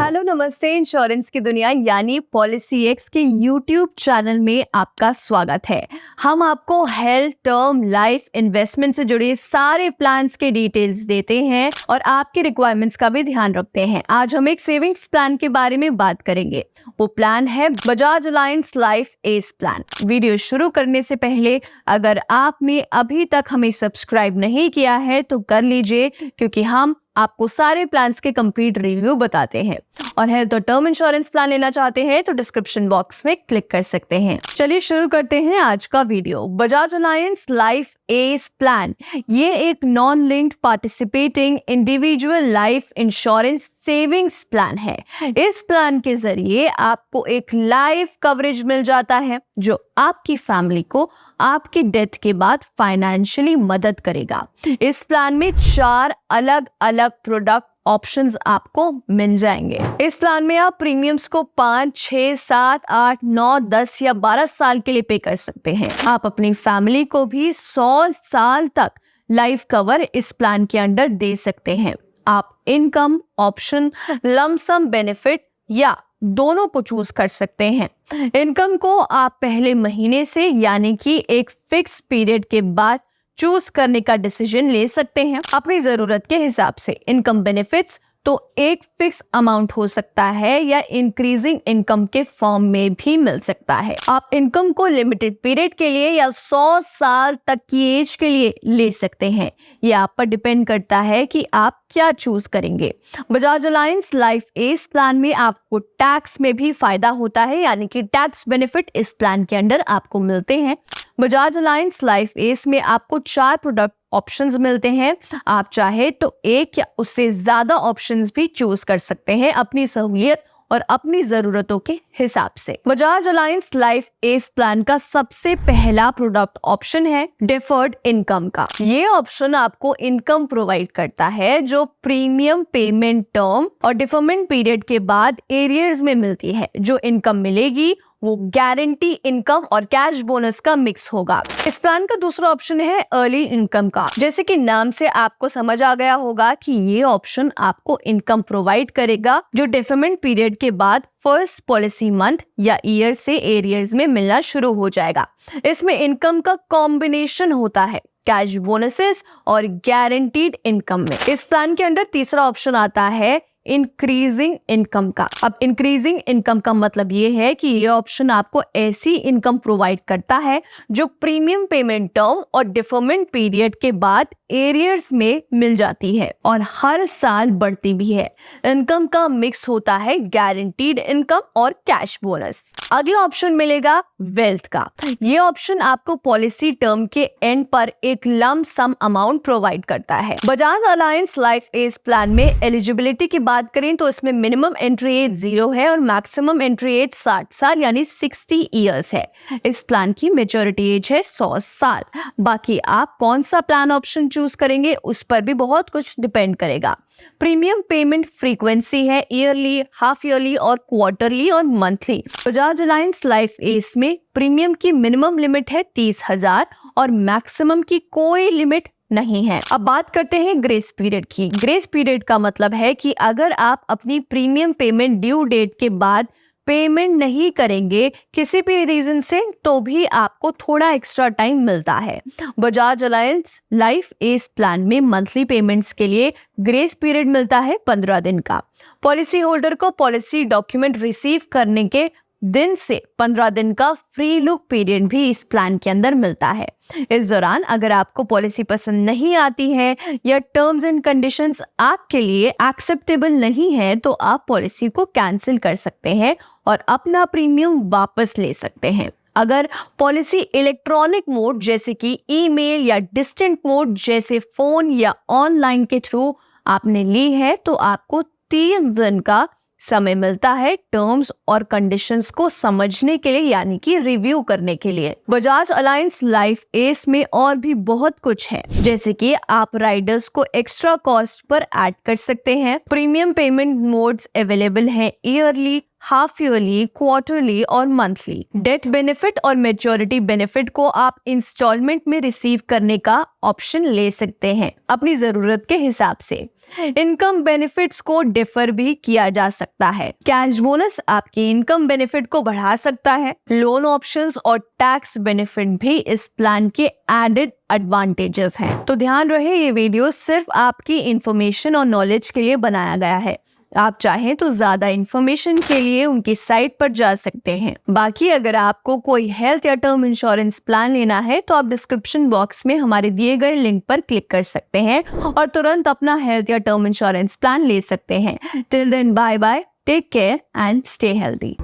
Hello नमस्ते। Insurance की दुनिया यानी पॉलिसी एक्स के यूट्यूब चैनल में आपका स्वागत है। हम आपको हेल्थ, टर्म, लाइफ, इन्वेस्टमेंट से जुड़े सारे प्लान्स के डिटेल्स देते हैं और आपके रिक्वायरमेंट्स का भी ध्यान रखते हैं। आज हम एक सेविंग्स प्लान के बारे में बात करेंगे। वो प्लान है Bajaj alliance life S plan. Video शुरू करने से पहले अगर आपने अभी तक हमें सब्सक्राइब नहीं किया है तो कर लीजिए, क्योंकि हम आपको सारे प्लान्स के कंप्लीट रिव्यू बताते हैं। और हेल्थ और टर्म इंश्योरेंस प्लान लेना चाहते हैं तो डिस्क्रिप्शन बॉक्स में क्लिक कर सकते हैं। चलिए शुरू करते हैं आज का video. Bajaj alliance life S plan ये एक non linked participating individual life insurance savings plan है। इस प्लान के जरिए आपको एक लाइफ कवरेज मिल जाता है जो आपकी फैमिली को आपकी डेथ के बाद फाइनेंशियली मदद करेगा। इस प्लान में 4 अलग अलग प्रोडक्ट ऑप्शंस आपको मिल जाएंगे। इस प्लान में आप प्रीमियम्स को 5, 6, 7, 8, 9, 10 या 12 साल के लिए पे कर सकते हैं। आप अपनी फैमिली को भी 100 साल तक लाइफ कवर इस प्लान के अंडर दे सकते हैं। आप इनकम ऑप्शन, लमसम बेनिफिट या दोनों को चूज कर सकते हैं। इनकम को आप पहले महीने से यानी कि एक फिक्स पीरियड के बाद चूज करने का डिसीजन ले सकते हैं अपनी जरूरत के हिसाब से। इनकम बेनिफिट्स तो एक फिक्स अमाउंट हो सकता है या इंक्रीजिंग इनकम के फॉर्म में भी मिल सकता है। आप इनकम को लिमिटेड पीरियड के लिए या 100 साल तक की एज के लिए ले सकते हैं। ये आप पर डिपेंड करता है कि आप क्या चूज करेंगे। Bajaj alliance life S plan में आपको टैक्स में भी फायदा होता है, यानी कि टैक्स बेनिफिट इस प्लान के अंडर आपको मिलते हैं। बजाज अलायंस लाइफ एस में आपको 4 प्रोडक्ट ऑप्शंस मिलते हैं। आप चाहे तो एक या उससे ज्यादा ऑप्शंस भी चूज कर सकते हैं अपनी सहूलियत और अपनी जरूरतों के हिसाब से। Bajaj alliance life S plan का सबसे पहला प्रोडक्ट ऑप्शन है डिफर्ड इनकम का। ये ऑप्शन आपको इनकम प्रोवाइड करता है जो प्रीमियम पेमेंट टर्म और डिफरमेंट पीरियड के बाद एरियर्स में मिलती है। जो इनकम मिलेगी वो गारंटी इनकम और कैश बोनस का मिक्स होगा। इस प्लान का दूसरा ऑप्शन है अर्ली इनकम का। जैसे कि नाम से आपको समझ आ गया होगा कि ये ऑप्शन आपको इनकम प्रोवाइड करेगा जो डिफरमेंट पीरियड के बाद फर्स्ट पॉलिसी मंथ या ईयर से एरियर्स में मिलना शुरू हो जाएगा। इसमें इनकम का कॉम्बिनेशन होता है कैश बोनसेस और गारंटीड इनकम में। इस प्लान के अंदर तीसरा ऑप्शन आता है इंक्रीजिंग इनकम का। अब इंक्रीजिंग इनकम का मतलब ये है कि ये ऑप्शन आपको ऐसी इनकम प्रोवाइड करता है जो प्रीमियम पेमेंट टर्म और डिफरमेंट पीरियड के बाद एरियर्स में मिल जाती है और हर साल बढ़ती भी है। इनकम का मिक्स होता है गारंटीड इनकम और कैश बोनस। अगला ऑप्शन मिलेगा वेल्थ का। ये ऑप्शन आपको पॉलिसी टर्म के एंड पर एक लम सम अमाउंट प्रोवाइड करता है। Bajaj alliance life S plan में एलिजिबिलिटी की बात करें तो इसमें मिनिमम एंट्री एज 0 है और मैक्सिमम एंट्री एज 60 साल यानी 60 इयर्स है। इस प्लान की मेच्योरिटी एज है 100 साल। बाकी आप कौन सा प्लान ऑप्शन चूज करेंगे उस पर भी बहुत कुछ डिपेंड करेगा। प्रीमियम पेमेंट फ्रीक्वेंसी है ईयरली, हाफ ईयरली और क्वार्टरली और monthly. Bajaj alliance life S में प्रीमियम की मिनिमम लिमिट है 30,000 और मैक्सिमम की कोई लिमिट नहीं है। अब बात करते हैं ग्रेस पीरियड की। ग्रेस पीरियड का मतलब है कि अगर आप अपनी प्रीमियम पेमेंट ड्यू डेट के बाद पेमेंट नहीं करेंगे किसी भी रीजन से तो भी आपको थोड़ा एक्स्ट्रा टाइम मिलता है। Bajaj alliance life S plan में मंथली पेमेंट्स के लिए ग्रेस पीरियड मिलता है 15 दिन का। पॉलिसी होल्डर को पॉलिसी डॉक्यूमेंट रिसीव करने के दिन से 15 दिन का फ्री लुक पीरियड भी इस प्लान के अंदर मिलता है। इस दौरान अगर आपको पॉलिसी पसंद नहीं आती है या टर्म्स एंड कंडीशंस आपके लिए एक्सेप्टेबल नहीं है तो आप पॉलिसी को कैंसिल कर सकते हैं और अपना प्रीमियम वापस ले सकते हैं। अगर पॉलिसी इलेक्ट्रॉनिक मोड जैसे कि ईमेल या डिस्टेंट मोड जैसे फोन या ऑनलाइन के थ्रू आपने ली है तो आपको 30 दिन का समय मिलता है टर्म्स और कंडीशंस को समझने के लिए, यानी कि रिव्यू करने के लिए। बजाज अलायंस लाइफ एस में और भी बहुत कुछ है, जैसे कि आप राइडर्स को एक्स्ट्रा कॉस्ट पर ऐड कर सकते हैं। प्रीमियम पेमेंट मोड्स अवेलेबल हैं ईयरली, हाफ ईयरली, क्वार्टरली और मंथली। डेथ बेनिफिट और मेच्योरिटी बेनिफिट को आप इंस्टॉलमेंट में रिसीव करने का ऑप्शन ले सकते हैं अपनी जरूरत के हिसाब से। इनकम बेनिफिट्स को डिफर भी किया जा सकता है। कैश बोनस आपकी इनकम बेनिफिट को बढ़ा सकता है। लोन ऑप्शंस और टैक्स बेनिफिट भी इस प्लान के एडेड एडवांटेजेस हैं। तो ध्यान रहे, ये वीडियो सिर्फ आपकी इंफॉर्मेशन और नॉलेज के लिए बनाया गया है। आप चाहें तो ज्यादा इंफॉर्मेशन के लिए उनकी साइट पर जा सकते हैं। बाकी अगर आपको कोई हेल्थ या टर्म इंश्योरेंस प्लान लेना है तो आप डिस्क्रिप्शन बॉक्स में हमारे दिए गए लिंक पर क्लिक कर सकते हैं और तुरंत अपना हेल्थ या टर्म इंश्योरेंस प्लान ले सकते हैं। Till then, bye bye, take care and stay healthy.